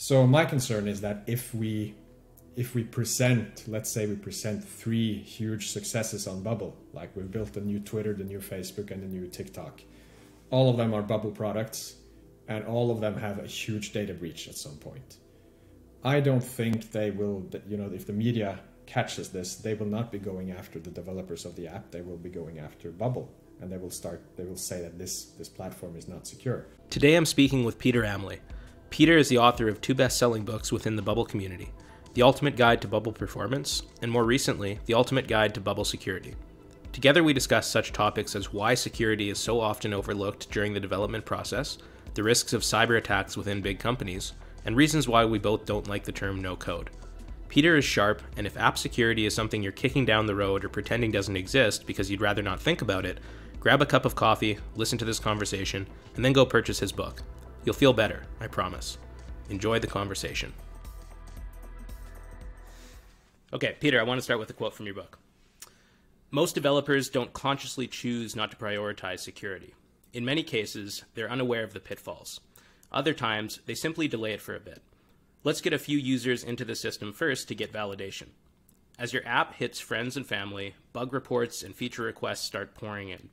So my concern is that if we present, let's say we present 3 huge successes on Bubble, like we've built the new Twitter, the new Facebook, and the new TikTok. All of them are Bubble products, and all of them have a huge data breach at some point. I don't think they will, if the media catches this, they will not be going after the developers of the app. They will be going after Bubble, and they will say that this platform is not secure. Today I'm speaking with Petter Amlie. Petter is the author of 2 best-selling books within the Bubble community, The Ultimate Guide to Bubble Performance, and more recently, The Ultimate Guide to Bubble Security. Together we discuss such topics as why security is so often overlooked during the development process, the risks of cyber attacks within big companies, and reasons why we both don't like the term no-code. Petter is sharp, and if app security is something you're kicking down the road or pretending doesn't exist because you'd rather not think about it, grab a cup of coffee, listen to this conversation, and then go purchase his book. You'll feel better, I promise. Enjoy the conversation. Okay, Petter, I want to start with a quote from your book. Most developers don't consciously choose not to prioritize security. In many cases, they're unaware of the pitfalls. Other times, they simply delay it for a bit. Let's get a few users into the system first to get validation. As your app hits friends and family, bug reports and feature requests start pouring in.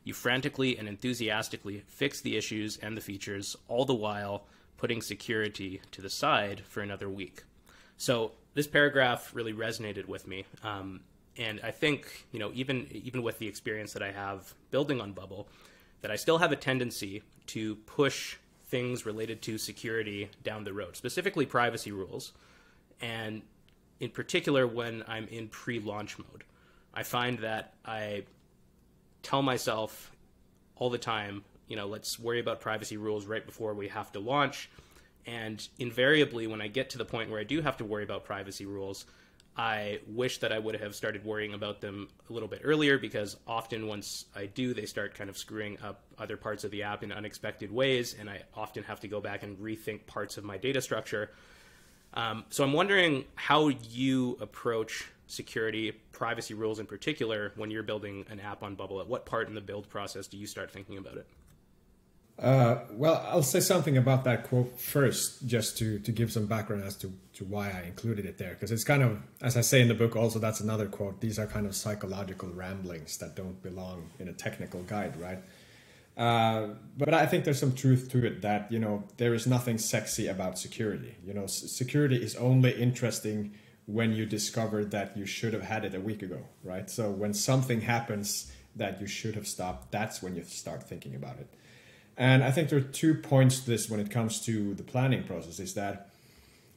You frantically and enthusiastically fix the issues and the features, all the while putting security to the side for another week. So this paragraph really resonated with me. And I think, even with the experience that I have building on Bubble, that I still have a tendency to push things related to security down the road, specifically privacy rules. And in particular, when I'm in pre-launch mode, I find that I tell myself all the time, let's worry about privacy rules right before we have to launch. And invariably, when I get to the point where I do have to worry about privacy rules, I wish that I would have started worrying about them a little bit earlier, because often once I do, they start kind of screwing up other parts of the app in unexpected ways, and I often have to go back and rethink parts of my data structure. So I'm wondering how you approach security, privacy rules in particular, when you're building an app on Bubble. At what part in the build process do you start thinking about it? Well, I'll say something about that quote first, just to give some background as to why I included it there. Because it's kind of, as I say in the book also, that's another quote. These are kind of psychological ramblings that don't belong in a technical guide, right? But I think there's some truth to it that, there is nothing sexy about security. Security is only interesting when you discover that you should have had it a week ago, right? So when something happens that you should have stopped, that's when you start thinking about it. And I think there are 2 points to this when it comes to the planning process, is that,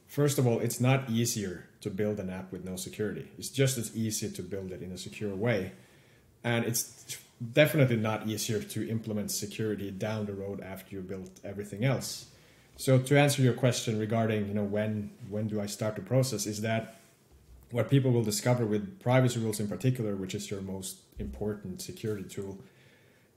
first of all, it's not easier to build an app with no security. It's just as easy to build it in a secure way. And it's definitely not easier to implement security down the road after you built everything else. So to answer your question regarding, when do I start the process, is that what people will discover with privacy rules in particular, which is your most important security tool,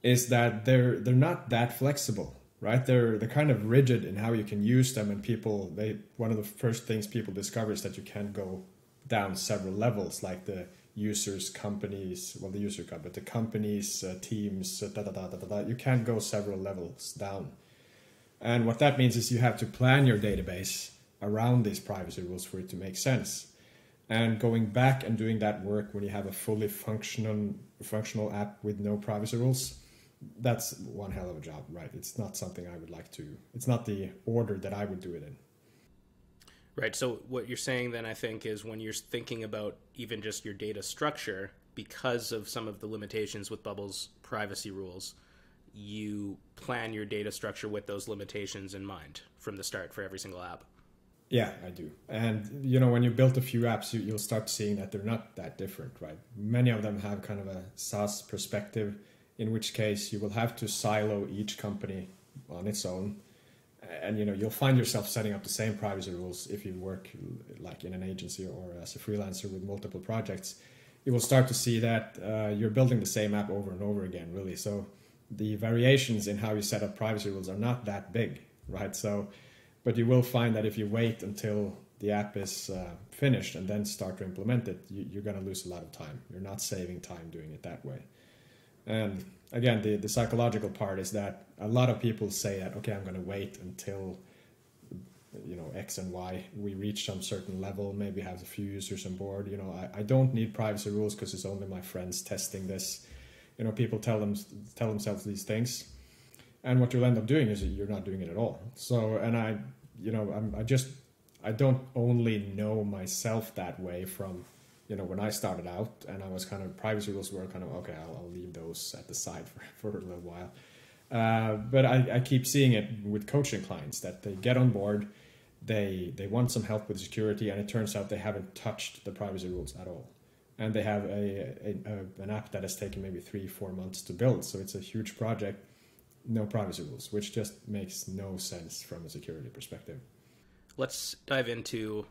is that they're not that flexible, right? They're kind of rigid in how you can use them, and one of the first things people discover is that you can go down several levels, like the users, companies, well, the user code, but the companies, teams, you can go several levels down. And what that means is you have to plan your database around these privacy rules for it to make sense. And going back and doing that work when you have a fully functional app with no privacy rules, that's one hell of a job, right? It's not something I would like to, it's not the order that I would do it in. Right. So what you're saying then, I think, is when you're thinking about even just your data structure, because of some of the limitations with Bubble's privacy rules, you plan your data structure with those limitations in mind from the start for every single app. Yeah, I do. And, when you build a few apps, you'll start seeing that they're not that different, right? Many of them have kind of a SaaS perspective, in which case you will have to silo each company on its own. And, you'll find yourself setting up the same privacy rules if you work like in an agency or as a freelancer with multiple projects. You will start to see that you're building the same app over and over again, really. So the variations in how you set up privacy rules are not that big, right? But you will find that if you wait until the app is finished and then start to implement it, you're going to lose a lot of time. You're not saving time doing it that way. And again, the psychological part is that a lot of people say that, okay, I'm going to wait until X and Y, we reach some certain level, maybe have a few users on board. I don't need privacy rules because it's only my friends testing this. People tell themselves these things, and what you'll end up doing is that you're not doing it at all. So, and I don't only know myself that way from, when I started out, and I was kind of, privacy rules were kind of, okay, I'll leave those at the side for a little while. But I keep seeing it with coaching clients that they get on board, they want some help with security, and it turns out they haven't touched the privacy rules at all. And they have an app that has taken maybe 3-4 months to build. So it's a huge project, no privacy rules, which just makes no sense from a security perspective. Let's dive into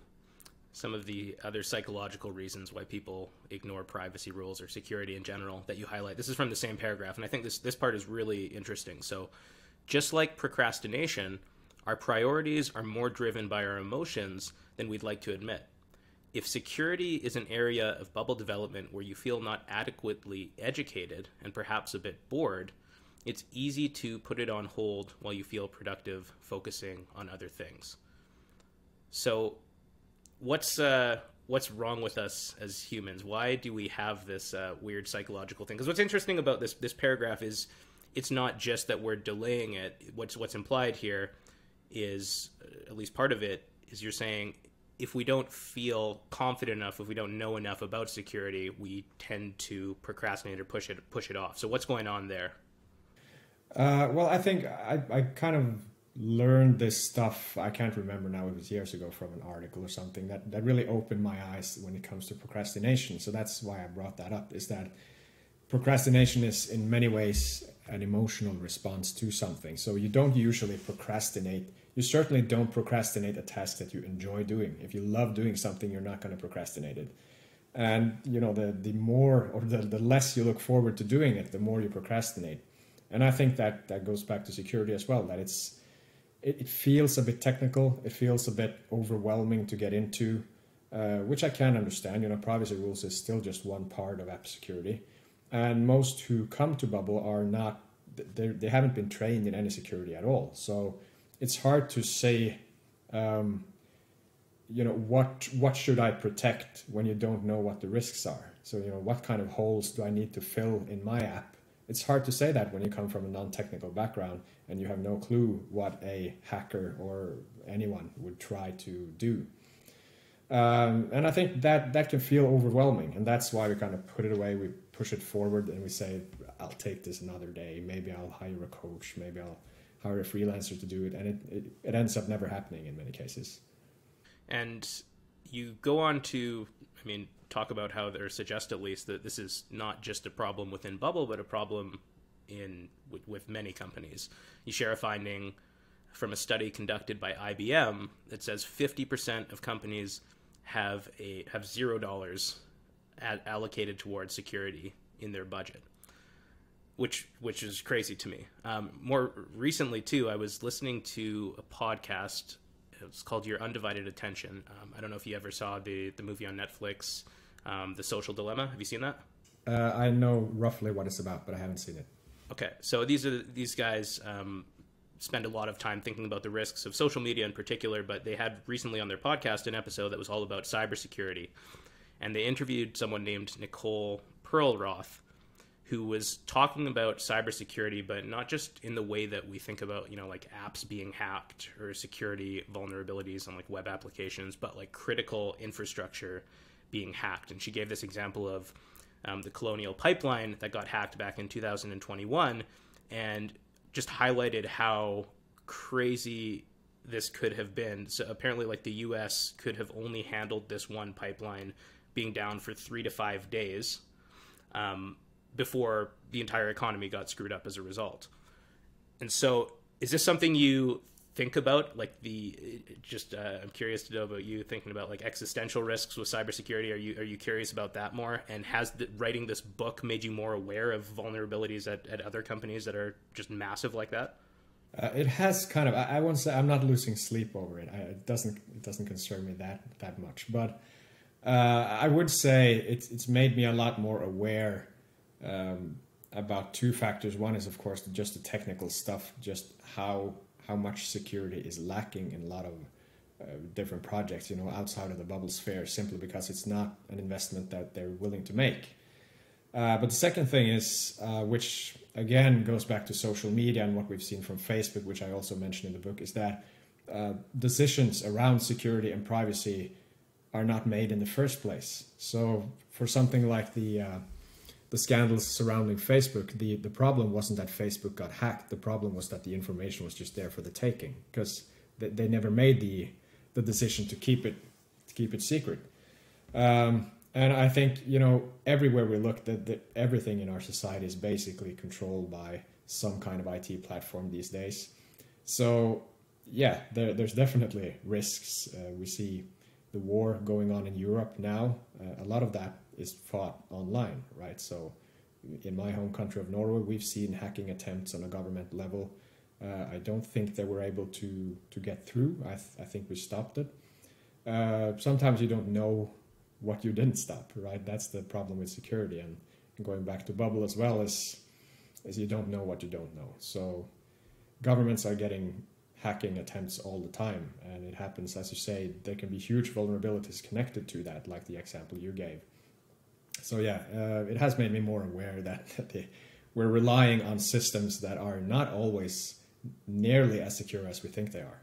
some of the other psychological reasons why people ignore privacy rules or security in general that you highlight. This is from the same paragraph, and I think this part is really interesting. So just like procrastination, our priorities are more driven by our emotions than we'd like to admit. If security is an area of bubble development where you feel not adequately educated and perhaps a bit bored, it's easy to put it on hold while you feel productive, focusing on other things. So what's wrong with us as humans? Why do we have this weird psychological thing? Because what's interesting about this paragraph is it's not just that we're delaying it. What's implied here is, at least part of it, is you're saying if we don't feel confident enough, if we don't know enough about security, we tend to procrastinate or push it off. So what's going on there? Well, I think I kind of learned this stuff, I can't remember now, it was years ago, from an article or something that really opened my eyes when it comes to procrastination. So that's why I brought that up, is that procrastination is in many ways an emotional response to something. So you don't usually procrastinate. You certainly don't procrastinate a task that you enjoy doing. If you love doing something, you're not going to procrastinate it. And the more, or the less you look forward to doing it, the more you procrastinate. And I think that goes back to security as well, that it feels a bit technical. It feels a bit overwhelming to get into, which I can understand. Privacy rules is still just one part of app security. And most who come to Bubble are not, they haven't been trained in any security at all. So it's hard to say, what should I protect when you don't know what the risks are? So, what kind of holes do I need to fill in my app? It's hard to say that when you come from a non-technical background and you have no clue what a hacker or anyone would try to do. And I think that can feel overwhelming, and that's why we kind of put it away. We push it forward and we say, I'll take this another day. Maybe I'll hire a coach. Maybe I'll hire a freelancer to do it. And it ends up never happening in many cases. And you go on to, talk about how they suggest at least that this is not just a problem within Bubble, but a problem with many companies. You share a finding from a study conducted by IBM that says 50% of companies have $0 allocated towards security in their budget, which is crazy to me. More recently, too, I was listening to a podcast. It's called Your Undivided Attention. I don't know if you ever saw the movie on Netflix, The Social Dilemma. Have you seen that? I know roughly what it's about, but I haven't seen it. Okay, so these guys spend a lot of time thinking about the risks of social media in particular, but they had recently on their podcast an episode that was all about cybersecurity. And they interviewed someone named Nicole Perlroth, who was talking about cybersecurity, but not just in the way that we think about, like apps being hacked or security vulnerabilities on like web applications, but like critical infrastructure being hacked. And she gave this example of the Colonial Pipeline that got hacked back in 2021, and just highlighted how crazy this could have been. So apparently, like, the U.S. could have only handled this one pipeline being down for 3 to 5 days before the entire economy got screwed up as a result. And so is this something you think about? Like I'm curious to know about you thinking about like existential risks with cybersecurity. Are you curious about that more? And has writing this book made you more aware of vulnerabilities at other companies that are just massive like that? It has kind of. I won't say I'm not losing sleep over it. It doesn't concern me that much. But I would say it's made me a lot more aware about two factors. One is, of course, just the technical stuff, just how much security is lacking in a lot of different projects, outside of the bubble sphere, simply because it's not an investment that they're willing to make. But the second thing is, which again goes back to social media and what we've seen from Facebook, which I also mentioned in the book, is that decisions around security and privacy are not made in the first place. So for something like the scandals surrounding Facebook, the problem wasn't that Facebook got hacked. The problem was that the information was just there for the taking, because they never made the decision to keep it secret. And I think, everywhere we look, that everything in our society is basically controlled by some kind of IT platform these days. So yeah, there's definitely risks. We see the war going on in Europe now. A lot of that is fought online, right? So in my home country of Norway, we've seen hacking attempts on a government level. I don't think they were able to get through. I think we stopped it. Sometimes you don't know what you didn't stop, right? That's the problem with security. And going back to bubble as well, is you don't know what you don't know. So governments are getting hacking attempts all the time, and it happens, as you say, there can be huge vulnerabilities connected to that, like the example you gave. So yeah, it has made me more aware that we're relying on systems that are not always nearly as secure as we think they are.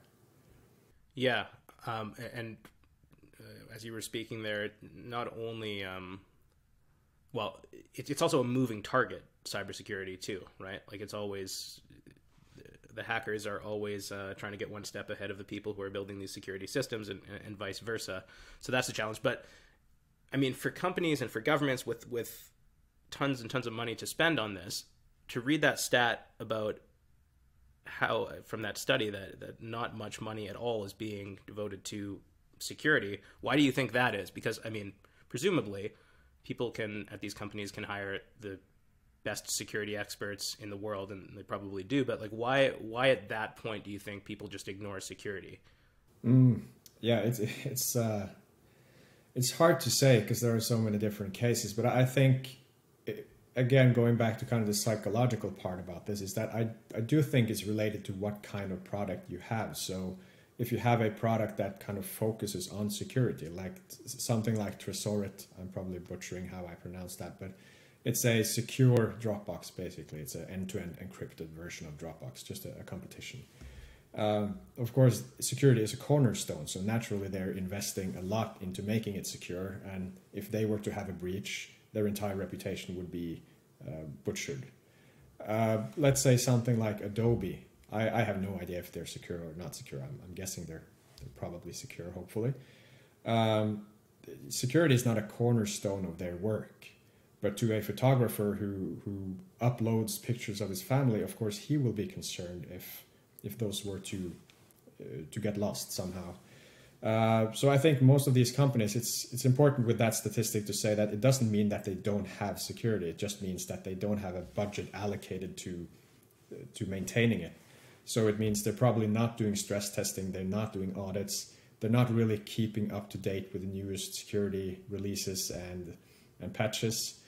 Yeah, and as you were speaking there, not only, well, it's also a moving target, cybersecurity too, right? Like it's always, the hackers are always trying to get one step ahead of the people who are building these security systems, and vice versa. So that's the challenge. But I mean, for companies and for governments with tons and tons of money to spend on this, to read that stat about how, from that study, that not much money at all is being devoted to security, why do you think that is? Because, I mean, presumably people at these companies can hire the best security experts in the world, and they probably do, but like why at that point do you think people just ignore security? Yeah, it's hard to say because there are so many different cases, but I think, again, going back to kind of the psychological part about this, is that I do think it's related to what kind of product you have. So if you have a product that kind of focuses on security, like something like Tresorit, I'm probably butchering how I pronounce that, but it's a secure Dropbox, basically. It's an end-to-end encrypted version of Dropbox, just a competition. Of course, security is a cornerstone, so naturally they're investing a lot into making it secure, and if they were to have a breach, their entire reputation would be butchered. Let's say something like Adobe. I have no idea if they're secure or not secure. I'm guessing they're probably secure, hopefully. Security is not a cornerstone of their work. But to a photographer who uploads pictures of his family, of course, he will be concerned if those were to get lost somehow. So I think most of these companies, it's important with that statistic to say that it doesn't mean that they don't have security. It just means that they don't have a budget allocated to maintaining it. So it means they're probably not doing stress testing. They're not doing audits. They're not really keeping up to date with the newest security releases and patches.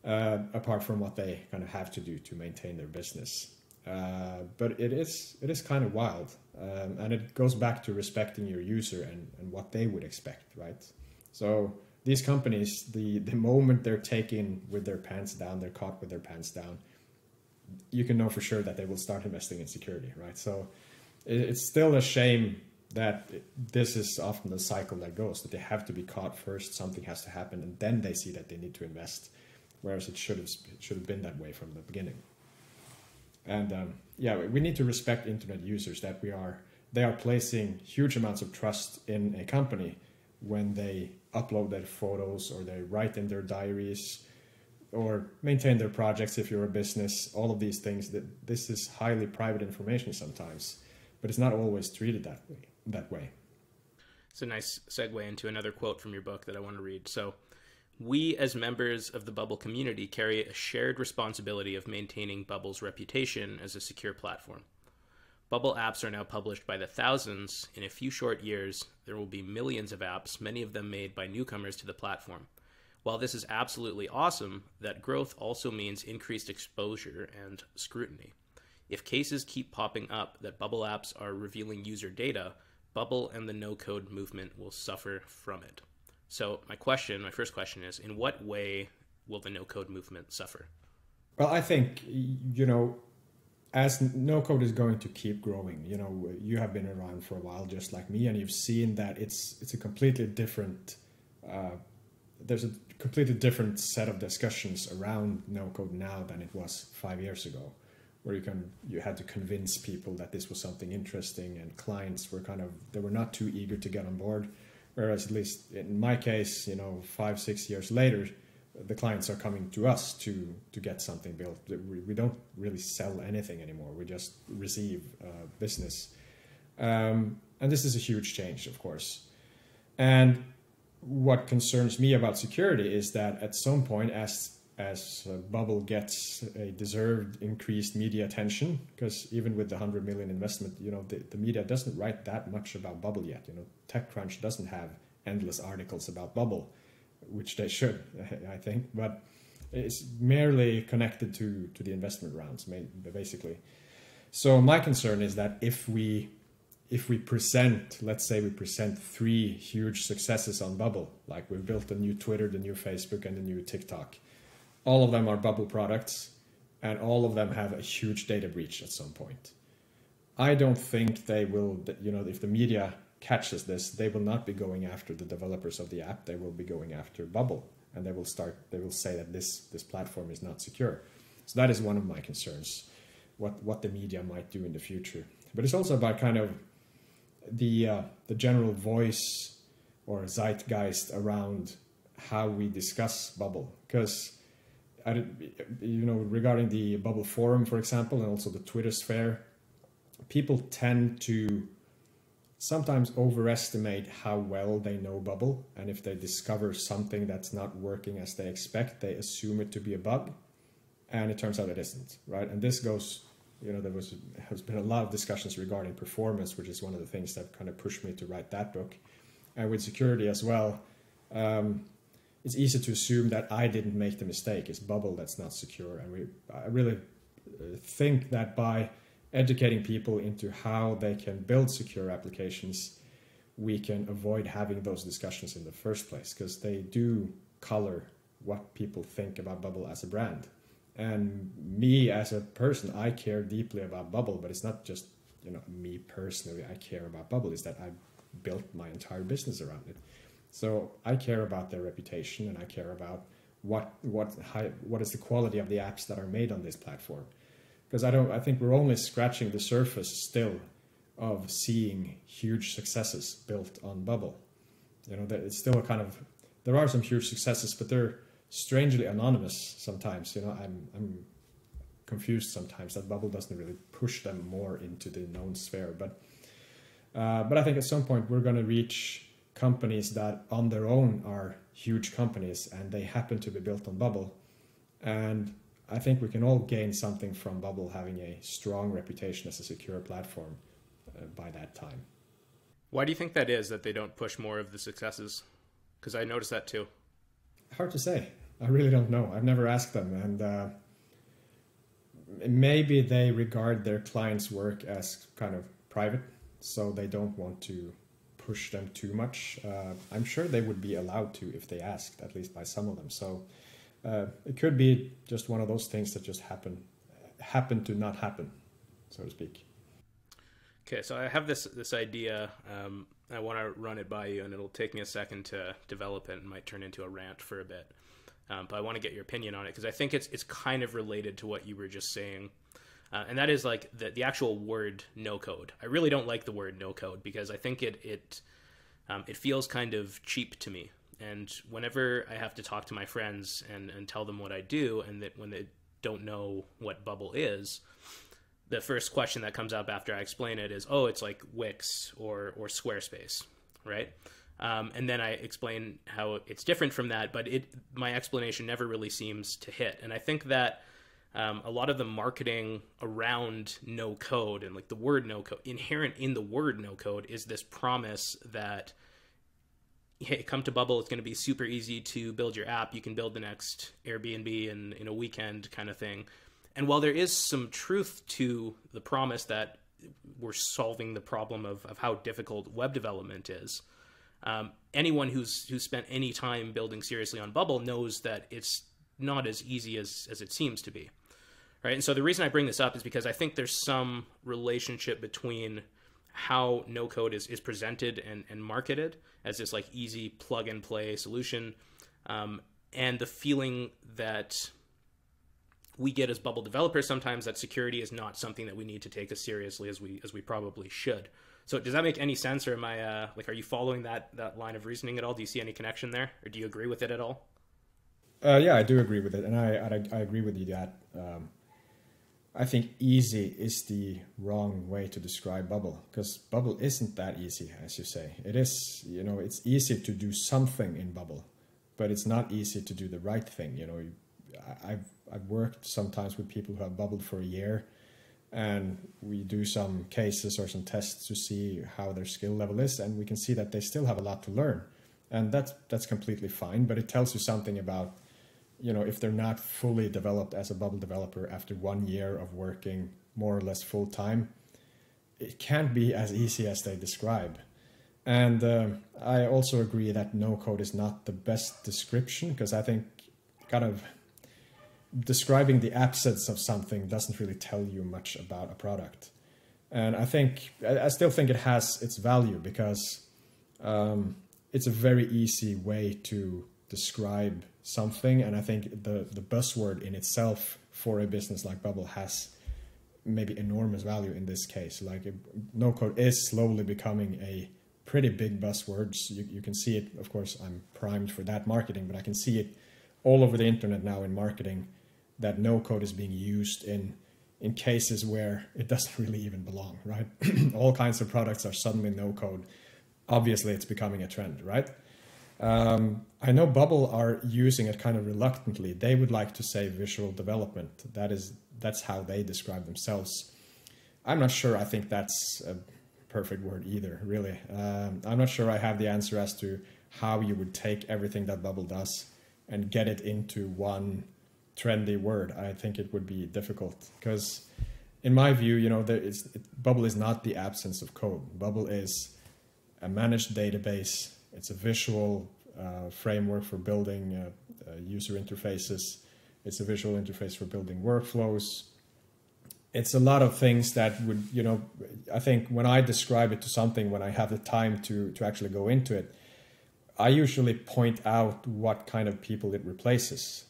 Apart from what they kind of have to do to maintain their business. But it is kind of wild. And it goes back to respecting your user and what they would expect, right? So these companies, the moment they're taken with their pants down, they're caught with their pants down, you can know for sure that they will start investing in security, right? So it's still a shame that this is often the cycle that goes, that they have to be caught first, something has to happen, and then they see that they need to invest. Whereas it should have been that way from the beginning. And yeah, we need to respect internet users, that they are placing huge amounts of trust in a company when they upload their photos, or they write in their diaries, or maintain their projects if you're a business. All of these things, that this is highly private information sometimes, but it's not always treated that way. It's a nice segue into another quote from your book that I want to read. So, we, as members of the Bubble community, carry a shared responsibility of maintaining Bubble's reputation as a secure platform. Bubble apps are now published by the thousands. In a few short years, there will be millions of apps, many of them made by newcomers to the platform. While this is absolutely awesome, that growth also means increased exposure and scrutiny. If cases keep popping up that Bubble apps are revealing user data, Bubble and the no-code movement will suffer from it. So my first question is, in what way will the no-code movement suffer? Well, I think, as no code is going to keep growing, you have been around for a while, just like me, and you've seen that it's a completely different. There's a completely different set of discussions around no code now than it was 5 years ago, where you had to convince people that this was something interesting, and clients were they were not too eager to get on board. Whereas, at least in my case, 5-6 years later, the clients are coming to us to get something built. We don't really sell anything anymore. We just receive business. And this is a huge change, of course. And what concerns me about security is that at some point, as Bubble gets a deserved increased media attention, because even with the 100 million investment, the media doesn't write that much about Bubble yet. TechCrunch doesn't have endless articles about Bubble, which they should, I think, but it's merely connected to the investment rounds, basically. So my concern is that if we present, let's say we present 3 huge successes on Bubble, like we've built the new Twitter, the new Facebook, and the new TikTok. All of them are Bubble products, and all of them have a huge data breach at some point. I don't think they will, if the media catches this, they will not be going after the developers of the app. They will be going after Bubble, and they will say that this platform is not secure. So that is one of my concerns, what the media might do in the future. But it's also about the general voice or zeitgeist around how we discuss Bubble, because regarding the Bubble forum, for example, and also the Twitter sphere, people tend to sometimes overestimate how well they know Bubble, and if they discover something that's not working as they expect, they assume it to be a bug, and it turns out it isn't, right? And this goes, has been a lot of discussions regarding performance, which is one of the things that kind of pushed me to write that book, and with security as well. It's easy to assume that I didn't make the mistake. It's Bubble that's not secure, and I really think that by educating people into how they can build secure applications, we can avoid having those discussions in the first place, because they do color what people think about Bubble as a brand. And me as a person, I care deeply about Bubble, but it's not just me personally. I care about Bubble is that I built my entire business around it. So I care about their reputation, and I care about what is the quality of the apps that are made on this platform. Because I think we're only scratching the surface still of seeing huge successes built on Bubble. It's still there are some huge successes, but they're strangely anonymous sometimes. I'm confused sometimes that Bubble doesn't really push them more into the known sphere. But I think at some point we're going to reach companies that on their own are huge companies, and they happen to be built on Bubble. And I think we can all gain something from Bubble having a strong reputation as a secure platform by that time. Why do you think that is, that they don't push more of the successes? Because I noticed that too. Hard to say. I really don't know. I've never asked them. And maybe they regard their clients' work as kind of private, so they don't want to push them too much. I'm sure they would be allowed to if they asked, at least by some of them. So it could be just one of those things that just happen to not happen, so to speak. Okay, so I have this idea. I want to run it by you, and it'll take me a second to develop it and might turn into a rant for a bit. But I want to get your opinion on it, because I think it's kind of related to what you were just saying. And that is like the actual word no code. I really don't like the word no code, because I think it feels kind of cheap to me. And whenever I have to talk to my friends and tell them what I do, and that when they don't know what Bubble is, the first question that comes up after I explain it is, oh, it's like Wix or Squarespace, right? And then I explain how it's different from that, but my explanation never really seems to hit. And I think that a lot of the marketing around no code and like the word no code, inherent in the word no code, is this promise that, hey, come to Bubble, it's going to be super easy to build your app. You can build the next Airbnb in a weekend kind of thing. And while there is some truth to the promise that we're solving the problem of how difficult web development is. Anyone who's spent any time building seriously on Bubble knows that it's not as easy as it seems to be, right? And so the reason I bring this up is because I think there's some relationship between how no code is presented and marketed as this like easy plug and play solution, and the feeling that we get as Bubble developers sometimes that security is not something that we need to take as seriously as we probably should. So does that make any sense, or am I are you following that line of reasoning at all? Do you see any connection there, or do you agree with it at all? Yeah, I do agree with it, and I agree with you that I think easy is the wrong way to describe Bubble, because Bubble isn't that easy, as you say. It is, it's easy to do something in Bubble, but it's not easy to do the right thing. I've worked sometimes with people who have bubbled for a year, and we do some cases or some tests to see how their skill level is, and we can see that they still have a lot to learn, and that's completely fine. But it tells you something about, if they're not fully developed as a Bubble developer after 1 year of working more or less full time, it can't be as easy as they describe. And I also agree that no code is not the best description, because I think kind of describing the absence of something doesn't really tell you much about a product. And I still think it has its value, because it's a very easy way to describe something. And I think the buzzword in itself for a business like Bubble has maybe enormous value in this case. Like no code is slowly becoming a pretty big buzzword. You can see it, of course, I'm primed for that marketing, but I can see it all over the internet now in marketing, that no code is being used in cases where it doesn't really even belong, right? All kinds of products are suddenly no code. Obviously, it's becoming a trend, right? I know Bubble are using it kind of reluctantly. They would like to say visual development. That's how they describe themselves. I'm not sure I think that's a perfect word either, really. I'm not sure I have the answer as to how you would take everything that Bubble does and get it into one trendy word. I think it would be difficult, because in my view, Bubble is not the absence of code. Bubble is a managed database. It's a visual framework for building user interfaces. It's a visual interface for building workflows. It's a lot of things that would, I think when I describe it to something, when I have the time to actually go into it, I usually point out what kind of people it replaces.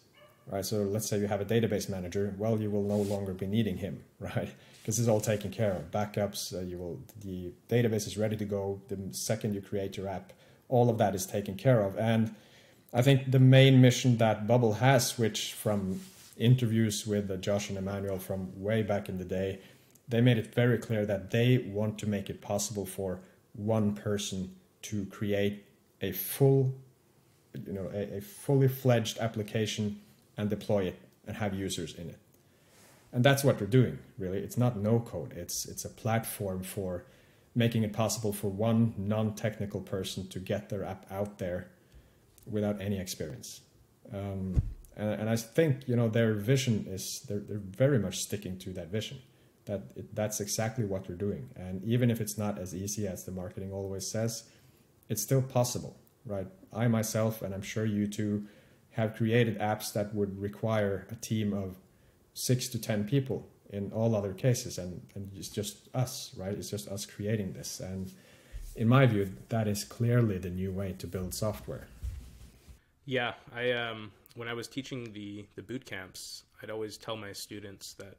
Right, so let's say you have a database manager. Well, you will no longer be needing him, right? Because it's all taken care of. Backups, the database is ready to go the second you create your app. All of that is taken care of. And I think the main mission that Bubble has, which from interviews with Josh and Emmanuel from way back in the day, they made it very clear that they want to make it possible for one person to create a fully fledged application and deploy it and have users in it. And that's what we're doing, really. It's not no code. It's a platform for making it possible for one non-technical person to get their app out there without any experience. And I think, their vision is, they're very much sticking to that vision. That's exactly what we're doing. And even if it's not as easy as the marketing always says, it's still possible, right? I myself, and I'm sure you too, have created apps that would require a team of 6 to 10 people in all other cases, and it's just us, right? It's just us creating this. And in my view, that is clearly the new way to build software. Yeah, when I was teaching the boot camps, I'd always tell my students that,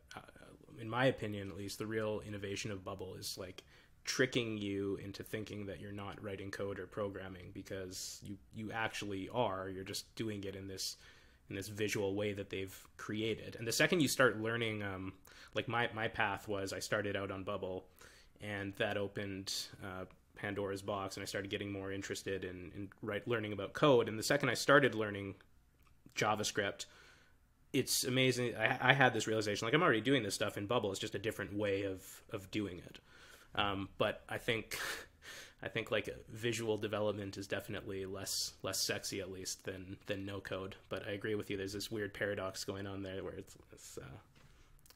in my opinion at least, the real innovation of Bubble is like tricking you into thinking that you're not writing code or programming, because you actually are. You're just doing it in this visual way that they've created. And the second you start learning, like my path was, I started out on Bubble, and that opened Pandora's box, and I started getting more interested in learning about code. And the second I started learning JavaScript, it's amazing. I had this realization, like, I'm already doing this stuff in Bubble. It's just a different way of doing it. But I think like visual development is definitely less sexy, at least, than no code. But I agree with you. There's this weird paradox going on there where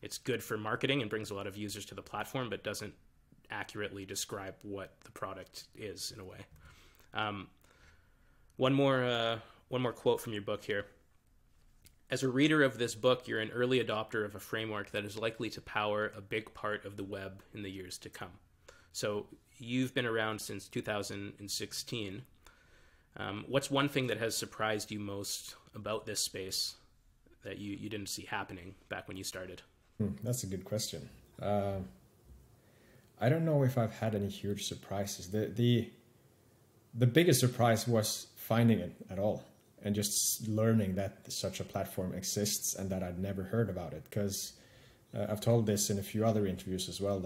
it's good for marketing and brings a lot of users to the platform, but doesn't accurately describe what the product is in a way. One more quote from your book here. As a reader of this book, you're an early adopter of a framework that is likely to power a big part of the web in the years to come. So you've been around since 2016. What's one thing that has surprised you most about this space that you didn't see happening back when you started? That's a good question. I don't know if I've had any huge surprises. The biggest surprise was finding it at all and just learning that such a platform exists and that I'd never heard about it. Because I've told this in a few other interviews as well.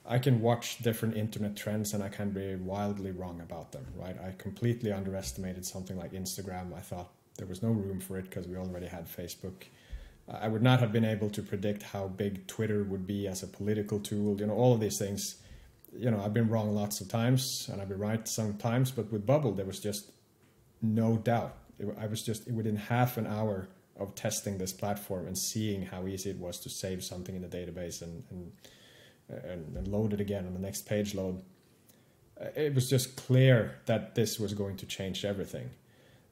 I can watch different internet trends and I can be wildly wrong about them, right? I completely underestimated something like Instagram. I thought there was no room for it because we already had Facebook. I would not have been able to predict how big Twitter would be as a political tool. All of these things, I've been wrong lots of times and I've been right sometimes, but with Bubble, there was just no doubt. I was just within half an hour of testing this platform and seeing how easy it was to save something in the database and load it again on the next page load. It was just clear that this was going to change everything.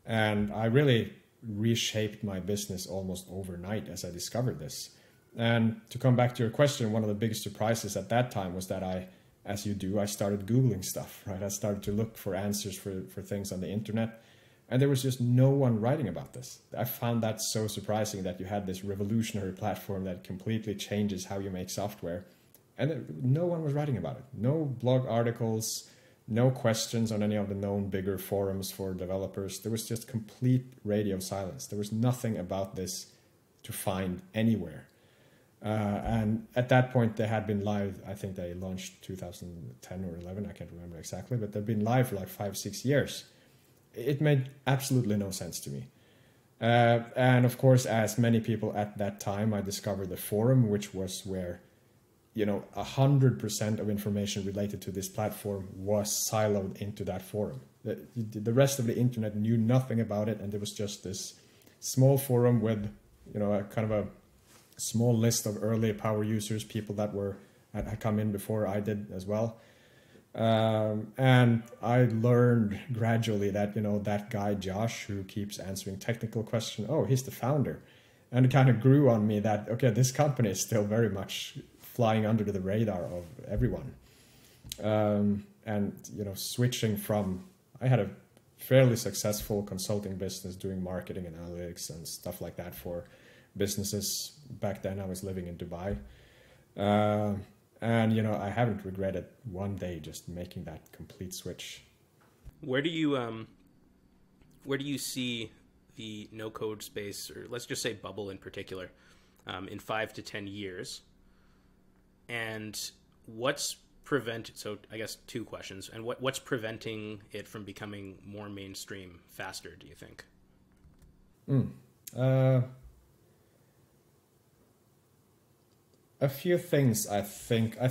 And I really reshaped my business almost overnight as I discovered this. And to come back to your question, one of the biggest surprises at that time was that as you do, I started Googling stuff, right? I started to look for answers for things on the internet. And there was just no one writing about this. I found that so surprising that you had this revolutionary platform that completely changes how you make software. And no one was writing about it. No blog articles, no questions on any of the known bigger forums for developers. There was just complete radio silence. There was nothing about this to find anywhere. And at that point, they had been live. I think they launched 2010 or 11. I can't remember exactly, but they've been live for like 5-6 years. It made absolutely no sense to me. And of course, as many people at that time, I discovered the forum, which was where 100% of information related to this platform was siloed into that forum. The rest of the internet knew nothing about it, and there was just this small forum with, a kind of a small list of early power users, people that had come in before I did as well. And I learned gradually that, that guy, Josh, who keeps answering technical questions, he's the founder. And it kind of grew on me that, okay, this company is still very much flying under the radar of everyone. And, switching from, I had a fairly successful consulting business doing marketing and analytics and stuff like that for businesses. Back then I was living in Dubai. And, I haven't regretted one day just making that complete switch. Where do you see the no-code space, or let's just say Bubble in particular, in 5 to 10 years? And so I guess two questions. And what's preventing it from becoming more mainstream faster, do you think? A few things, I think. I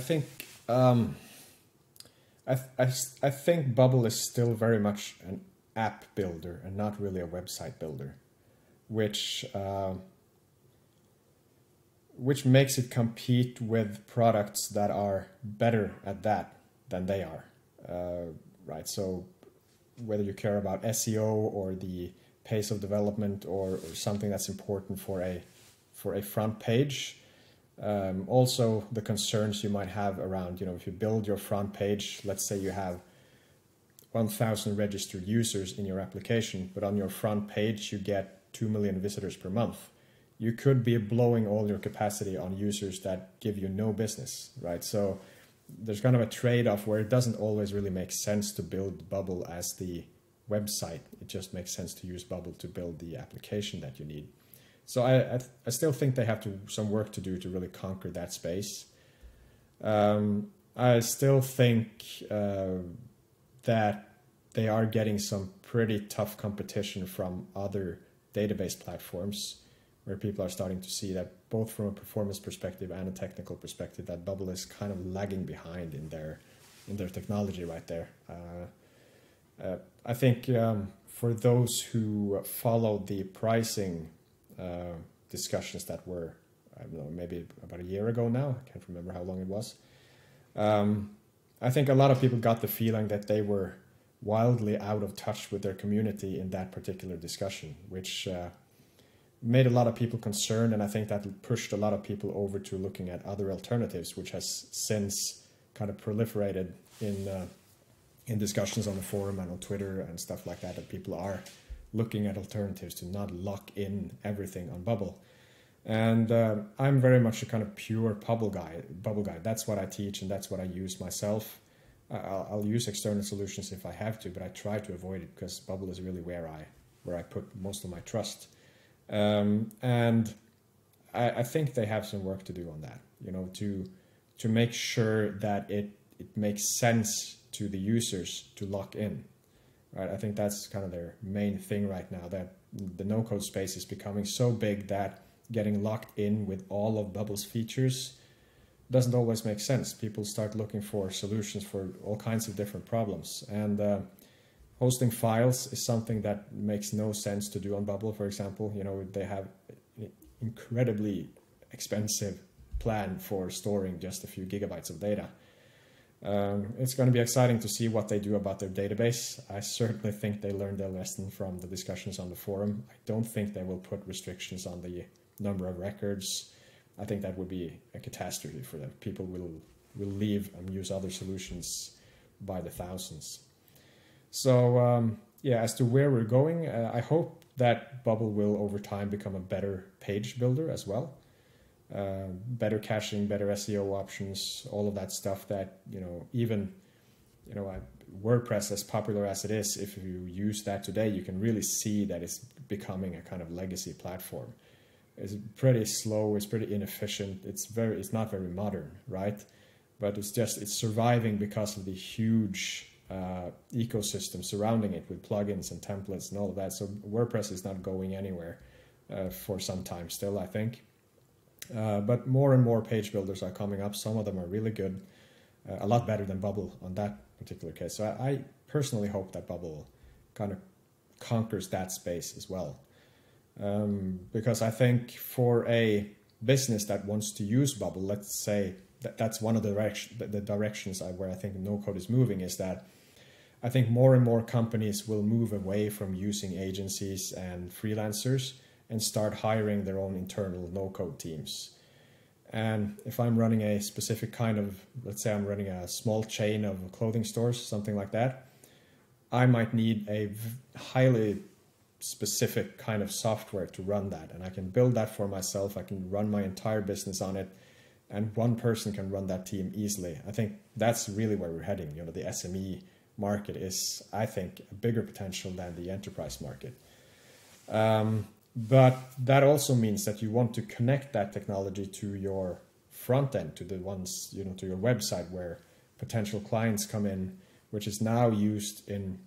think Bubble is still very much an app builder and not really a website builder, which makes it compete with products that are better at that than they are, right? So whether you care about SEO or the pace of development or something that's important for a front page. Also the concerns you might have around, if you build your front page, let's say you have 1,000 registered users in your application, but on your front page you get 2 million visitors per month. You could be blowing all your capacity on users that give you no business, right? So there's kind of a trade-off where it doesn't always really make sense to build Bubble as the website. It just makes sense to use Bubble to build the application that you need. So I still think they have some work to do to really conquer that space. I still think that they are getting some pretty tough competition from other database platforms, where people are starting to see that both from a performance perspective and a technical perspective, that Bubble is kind of lagging behind in their technology right there. I think for those who follow the pricing discussions that were I don't know, maybe about a year ago now. I can't remember how long it was. I think a lot of people got the feeling that they were wildly out of touch with their community in that particular discussion, which made a lot of people concerned, and I think that pushed a lot of people over to looking at other alternatives, which has since kind of proliferated in discussions on the forum and on Twitter and stuff like that, that people are looking at alternatives to not lock in everything on Bubble. And I'm very much a kind of pure Bubble guy. That's what I teach, and that's what I use myself. I'll use external solutions if I have to, but I try to avoid it because Bubble is really where I put most of my trust. And I think they have some work to do on that, you know, to make sure that it makes sense to the users to lock in, right? I think that's kind of their main thing right now, that the no-code space is becoming so big that getting locked in with all of Bubble's features doesn't always make sense. People start looking for solutions for all kinds of different problems. And hosting files is something that makes no sense to do on Bubble, for example. You know, they have an incredibly expensive plan for storing just a few gigabytes of data. It's going to be exciting to see what they do about their database. I certainly think they learned their lesson from the discussions on the forum. I don't think they will put restrictions on the number of records. I think that would be a catastrophe for them. People will leave and use other solutions by the thousands. So yeah, as to where we're going, I hope that Bubble will over time become a better page builder as well. Better caching, better SEO options, all of that stuff that, you know, even, you know, WordPress, as popular as it is, if you use that today, you can really see that it's becoming a kind of legacy platform. It's pretty slow, it's pretty inefficient, it's not very modern, right? But it's surviving because of the huge ecosystem surrounding it with plugins and templates and all of that. So WordPress is not going anywhere for some time still, I think. But more and more page builders are coming up. Some of them are really good, a lot better than Bubble on that particular case. So I personally hope that Bubble kind of conquers that space as well. Because I think for a business that wants to use Bubble, let's say that's one of the directions where I think no-code is moving, is that I think more and more companies will move away from using agencies and freelancers and start hiring their own internal no-code teams. And if I'm running a specific kind of, let's say I'm running a small chain of clothing stores, something like that, I might need a highly specific kind of software to run that. And I can build that for myself. I can run my entire business on it. And one person can run that team easily. I think that's really where we're heading. You know, the SME market is, I think, a bigger potential than the enterprise market. But that also means that you want to connect that technology to your front end, to the ones, you know, to your website where potential clients come in, which is now used in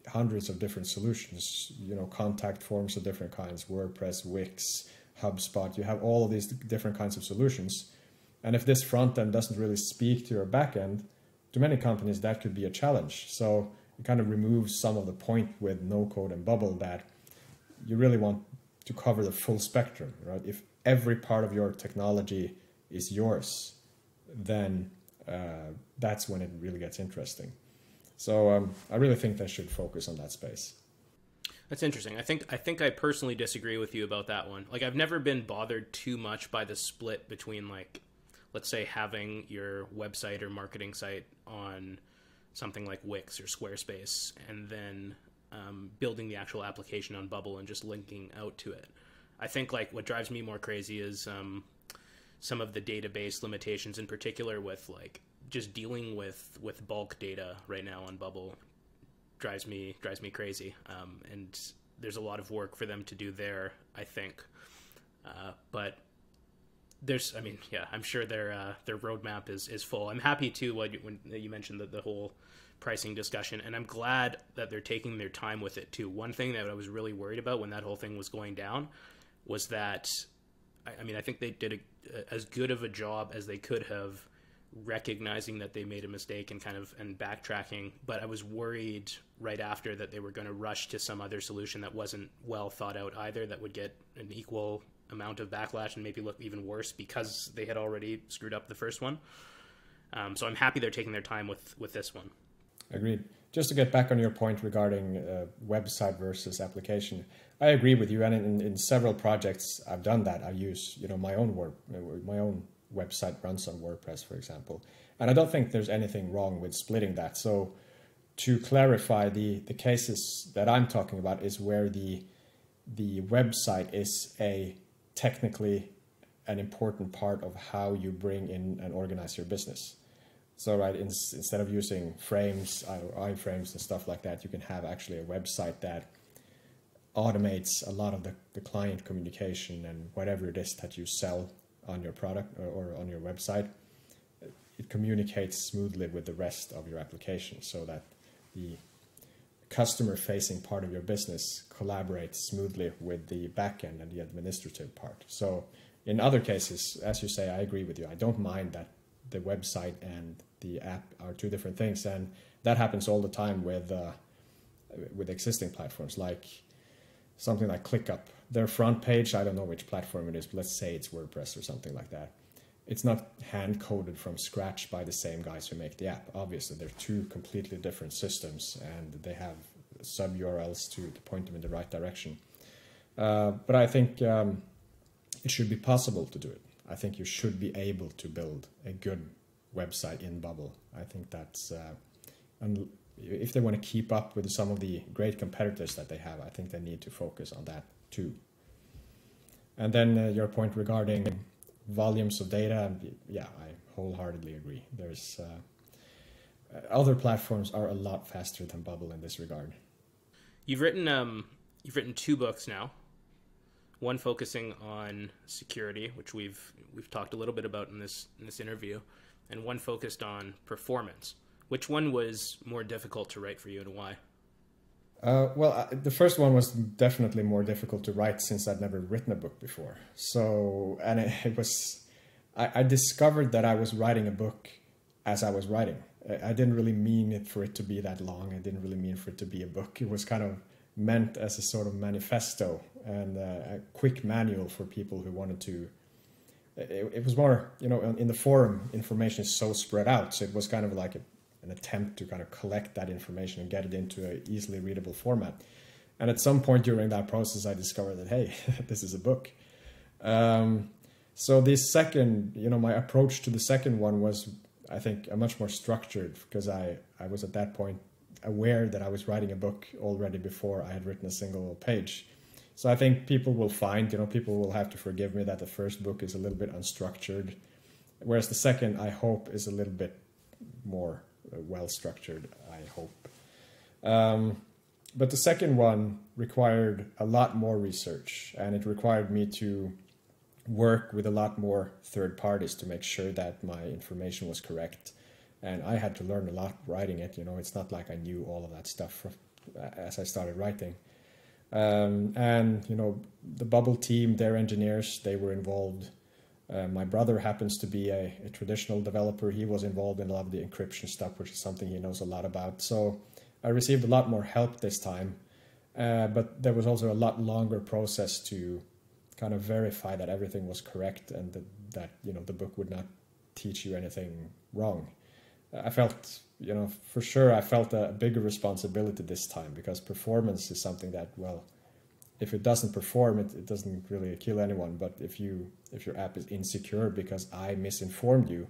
hundreds of different solutions, you know, contact forms of different kinds, WordPress, Wix, HubSpot. You have all of these different kinds of solutions. And if this front end doesn't really speak to your back end, to many companies, that could be a challenge. So it kind of removes some of the point with no-code and Bubble, that you really want to cover the full spectrum, right? If every part of your technology is yours, then that's when it really gets interesting. So I really think they should focus on that space. That's interesting. I think I personally disagree with you about that one. Like, I've never been bothered too much by the split between, like, let's say having your website or marketing site on something like Wix or Squarespace, and then building the actual application on Bubble and just linking out to it. I think, like, what drives me more crazy is some of the database limitations, in particular with, like, just dealing with bulk data right now on Bubble drives me crazy. And there's a lot of work for them to do there, I think. But there's, I mean, yeah, I'm sure their roadmap is full. I'm happy too when you mentioned the whole pricing discussion, and I'm glad that they're taking their time with it too. One thing that I was really worried about when that whole thing was going down was that, I mean, I think they did as good of a job as they could have recognizing that they made a mistake and backtracking, but I was worried right after that they were going to rush to some other solution that wasn't well thought out either, that would get an equal amount of backlash and maybe look even worse because they had already screwed up the first one. So I'm happy they're taking their time with this one. Agreed. Just to get back on your point regarding website versus application, I agree with you. And in several projects, I've done that. I use my own website runs on WordPress, for example, and I don't think there's anything wrong with splitting that. So to clarify, the cases that I'm talking about is where the website is technically an important part of how you bring in and organize your business. So right, instead of using frames or iframes and stuff like that, you can have actually a website that automates a lot of the client communication and whatever it is that you sell on your product or on your website. It communicates smoothly with the rest of your application so that the customer-facing part of your business collaborates smoothly with the backend and the administrative part. So in other cases, as you say, I agree with you. I don't mind that the website and the app are two different things, and that happens all the time with existing platforms, like something like ClickUp. Their front page, I don't know which platform it is, but let's say it's WordPress or something like that. It's not hand-coded from scratch by the same guys who make the app. Obviously, they're two completely different systems, and they have sub-URLs to point them in the right direction. But I think it should be possible to do it. I think you should be able to build a good website in Bubble. I think that's, and if they want to keep up with some of the great competitors that they have, I think they need to focus on that too. And then your point regarding volumes of data, yeah, I wholeheartedly agree. There's other platforms are a lot faster than Bubble in this regard. You've written two books now. One focusing on security, which we've talked a little bit about in this interview, and one focused on performance. Which one was more difficult to write for you, and why? The first one was definitely more difficult to write since I'd never written a book before. So, and it was, I discovered that I was writing a book as I was writing. I didn't really mean it for it to be that long. I didn't really mean for it to be a book. It was kind of meant as a sort of manifesto and a quick manual for people who wanted to. It was more, in the forum, information is so spread out. So it was kind of like an attempt to kind of collect that information and get it into an easily readable format. And at some point during that process, I discovered that, hey, this is a book. So the second, my approach to the second one was, I think, a much more structured, because I was at that point aware that I was writing a book already before I had written a single page. So I think people will find, people will have to forgive me that the first book is a little bit unstructured, whereas the second, I hope, is a little bit more well-structured, I hope. But the second one required a lot more research, and it required me to work with a lot more third parties to make sure that my information was correct. And I had to learn a lot writing it. It's not like I knew all of that stuff as I started writing. And the Bubble team, their engineers, they were involved. My brother happens to be a traditional developer. He was involved in a lot of the encryption stuff, which is something he knows a lot about. So I received a lot more help this time, but there was also a lot longer process to kind of verify that everything was correct and that the book would not teach you anything wrong. I felt, for sure, I felt a bigger responsibility this time, because performance is something that, well, if it doesn't perform, it doesn't really kill anyone. But if your app is insecure because I misinformed you,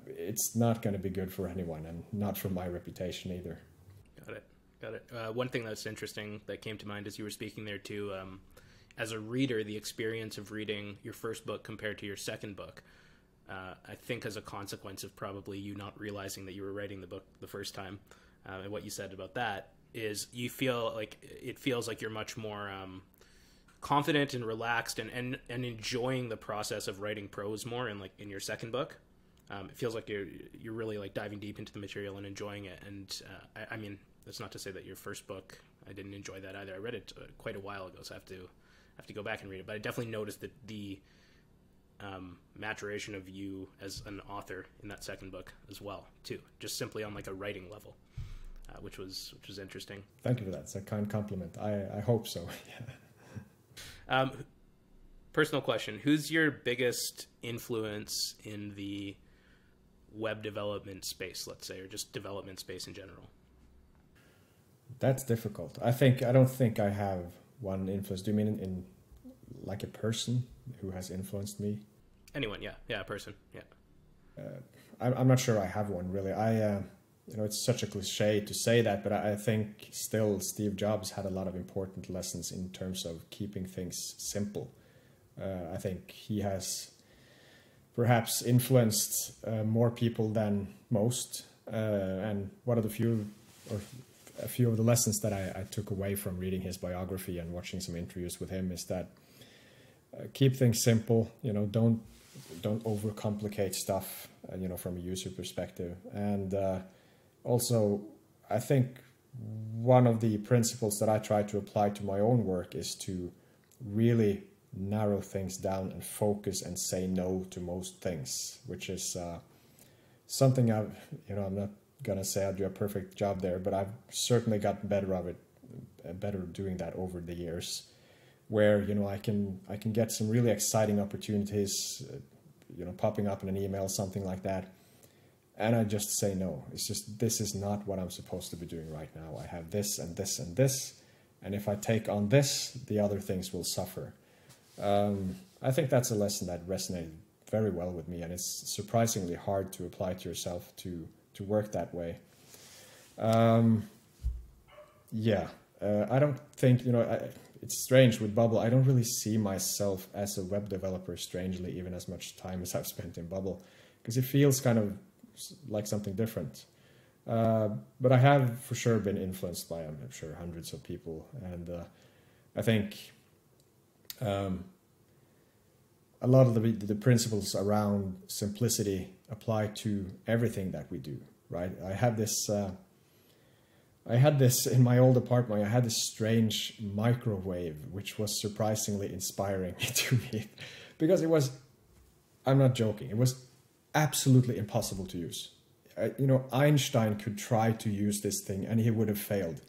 it's not going to be good for anyone, and not for my reputation either. Got it. One thing that's interesting that came to mind as you were speaking there too, as a reader, the experience of reading your first book compared to your second book, I think as a consequence of probably you not realizing that you were writing the book the first time, and what you said about that is it feels like you're much more confident and relaxed and enjoying the process of writing prose more in your second book. It feels like you're really like diving deep into the material and enjoying it. And I mean, that's not to say that your first book, I didn't enjoy that either. I read it quite a while ago, so I have to go back and read it. But I definitely noticed that the maturation of you as an author in that second book as well too, just simply on like a writing level, which was interesting. Thank you for that. It's a kind compliment. I hope so. Personal question. Who's your biggest influence in the web development space, let's say, or just development space in general? That's difficult. I don't think I have one influence. Do you mean in like a person who has influenced me? Anyone, yeah. Yeah, a person, yeah. I'm not sure I have one really. It's such a cliche to say that, but I think still Steve Jobs had a lot of important lessons in terms of keeping things simple. I think he has perhaps influenced more people than most. And one of a few of the lessons that I took away from reading his biography and watching some interviews with him is that keep things simple. Don't overcomplicate stuff. From a user perspective. And also, I think one of the principles that I try to apply to my own work is to really narrow things down and focus and say no to most things, which is something I'm not gonna say I do a perfect job there, but I've certainly gotten better doing that over the years, where I can get some really exciting opportunities, popping up in an email, something like that, and I just say no. It's just, this is not what I'm supposed to be doing right now. I have this and this and this, and if I take on this, the other things will suffer. I think that's a lesson that resonated very well with me, and it's surprisingly hard to apply to yourself to work that way. I don't think, it's strange with Bubble. I don't really see myself as a web developer, strangely, even as much time as I've spent in Bubble, because it feels kind of like something different. But I have for sure been influenced by, I'm sure, hundreds of people. And I think a lot of the principles around simplicity apply to everything that we do, right? I had this in my old apartment. I had this strange microwave, which was surprisingly inspiring to me, because it was, I'm not joking, it was absolutely impossible to use. Einstein could try to use this thing and he would have failed.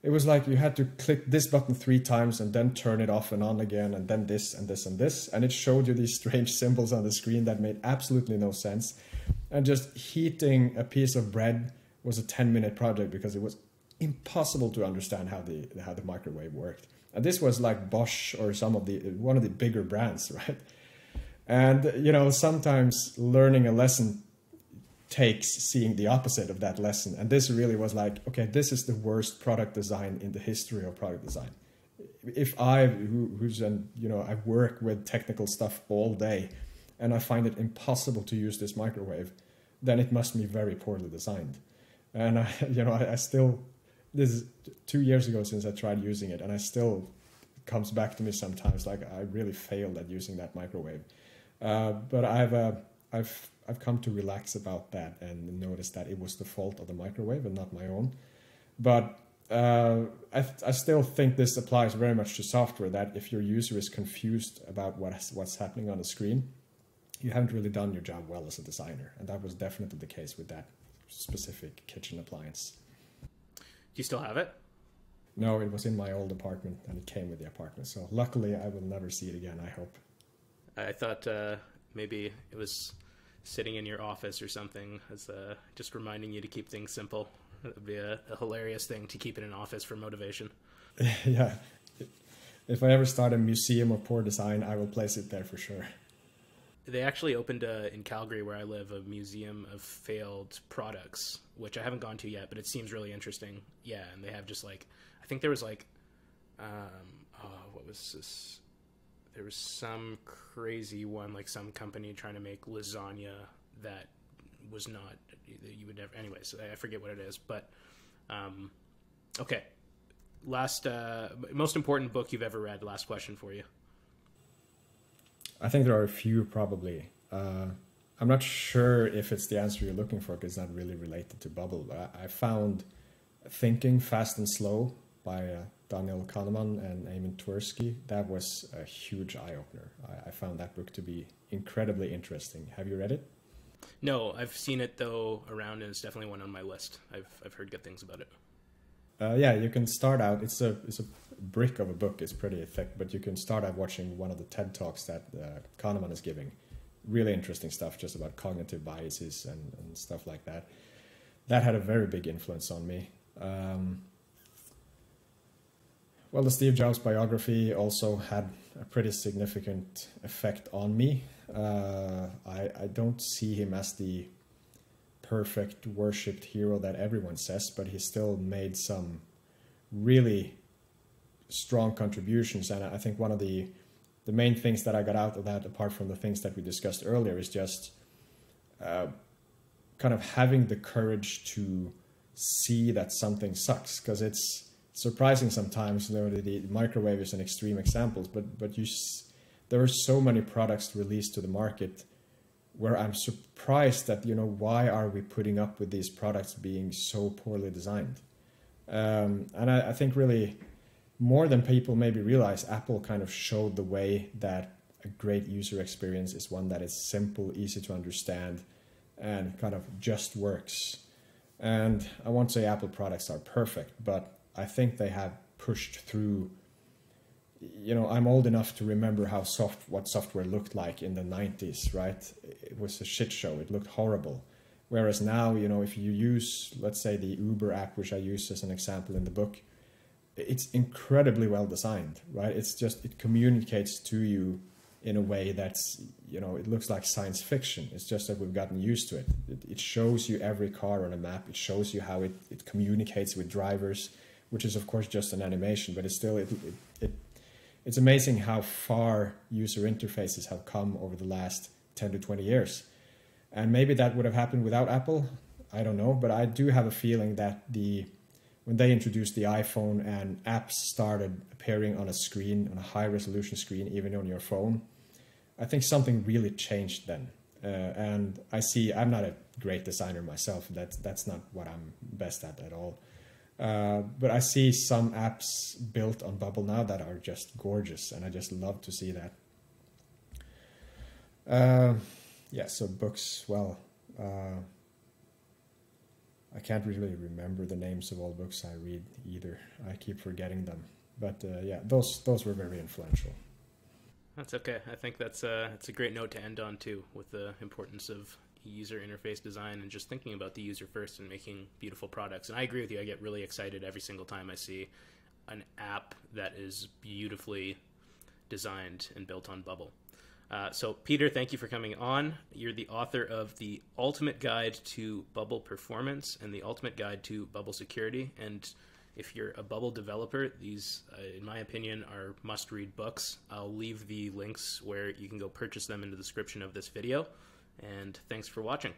It was like you had to click this button 3 times and then turn it off and on again, and then this and this and this, and it showed you these strange symbols on the screen that made absolutely no sense. And just heating a piece of bread was a 10-minute project because it was impossible to understand how the microwave worked. And this was like Bosch or one of the bigger brands, right? And sometimes learning a lesson takes seeing the opposite of that lesson. And this really was like, okay, this is the worst product design in the history of product design. If I work with technical stuff all day and I find it impossible to use this microwave, then it must be very poorly designed. And I still, this is 2 years ago since I tried using it, and I still, it comes back to me sometimes like I really failed at using that microwave. But I've come to relax about that and notice that it was the fault of the microwave and not my own. But I still think this applies very much to software, that if your user is confused about what's happening on the screen, you haven't really done your job well as a designer. And that was definitely the case with that specific kitchen appliance. Do you still have it? No, it was in my old apartment and it came with the apartment. So luckily I will never see it again, I hope. I thought maybe it was sitting in your office or something, as just reminding you to keep things simple. It would be a hilarious thing to keep in an office for motivation. Yeah. If I ever start a museum of poor design, I will place it there for sure. They actually opened in Calgary, where I live, a museum of failed products, which I haven't gone to yet, but it seems really interesting. Yeah, and they have just like, I think there was like, what was this? There was some crazy one, like some company trying to make lasagna that was not, you would never, anyways, I forget what it is, but, okay. Last, most important book you've ever read, last question for you. I think there are a few probably. I'm not sure if it's the answer you're looking for because it's not really related to Bubble, but I found Thinking Fast and Slow by Daniel Kahneman and Eamon Tversky. That was a huge eye-opener. I found that book to be incredibly interesting. Have you read it? No, I've seen it though around, and it's definitely one on my list. I've heard good things about it. Yeah, you can start out. It's a brick of a book. It's pretty thick, but you can start out watching one of the TED talks that Kahneman is giving. Really interesting stuff, just about cognitive biases and stuff like that. That had a very big influence on me. Well, the Steve Jobs biography also had a pretty significant effect on me. I don't see him as the perfect worshipped hero that everyone says, but he still made some really strong contributions. And I think one of the main things that I got out of that, apart from the things that we discussed earlier, is just kind of having the courage to see that something sucks, because it's surprising sometimes. You know, the microwave is an extreme example, but there are so many products released to the market where I'm surprised that, you know, why are we putting up with these products being so poorly designed? And I think really, more than people maybe realize, Apple kind of showed the way that a great user experience is one that is simple, easy to understand, and kind of just works. And I won't say Apple products are perfect, but I think they have pushed through. You know, I'm old enough to remember what software looked like in the 90s, right? It was a shit show. It looked horrible. Whereas now, you know, if you use, let's say, the Uber app, which I use as an example in the book, it's incredibly well designed, right? It's just, it communicates to you in a way that's, you know, it looks like science fiction. It's just that we've gotten used to it. It shows you every car on a map. It shows you how it communicates with drivers, which is, of course, just an animation, but it's still, it's amazing how far user interfaces have come over the last 10 to 20 years. And maybe that would have happened without Apple. I don't know, but I do have a feeling that when they introduced the iPhone and apps started appearing on a screen, on a high resolution screen, even on your phone, I think something really changed then. And I'm not a great designer myself. That's not what I'm best at all. But I see some apps built on Bubble now that are just gorgeous, and I just love to see that. Yeah, so books, well, I can't really remember the names of all books I read either. I keep forgetting them. But yeah, those were very influential. That's okay. I think that's a great note to end on too, with the importance of user interface design and just thinking about the user first and making beautiful products. And I agree with you. I get really excited every single time I see an app that is beautifully designed and built on Bubble. So Peter, thank you for coming on. You're the author of The Ultimate Guide to Bubble Performance and The Ultimate Guide to Bubble Security. And if you're a Bubble developer, these, in my opinion, are must-read books. I'll leave the links where you can go purchase them in the description of this video. And thanks for watching.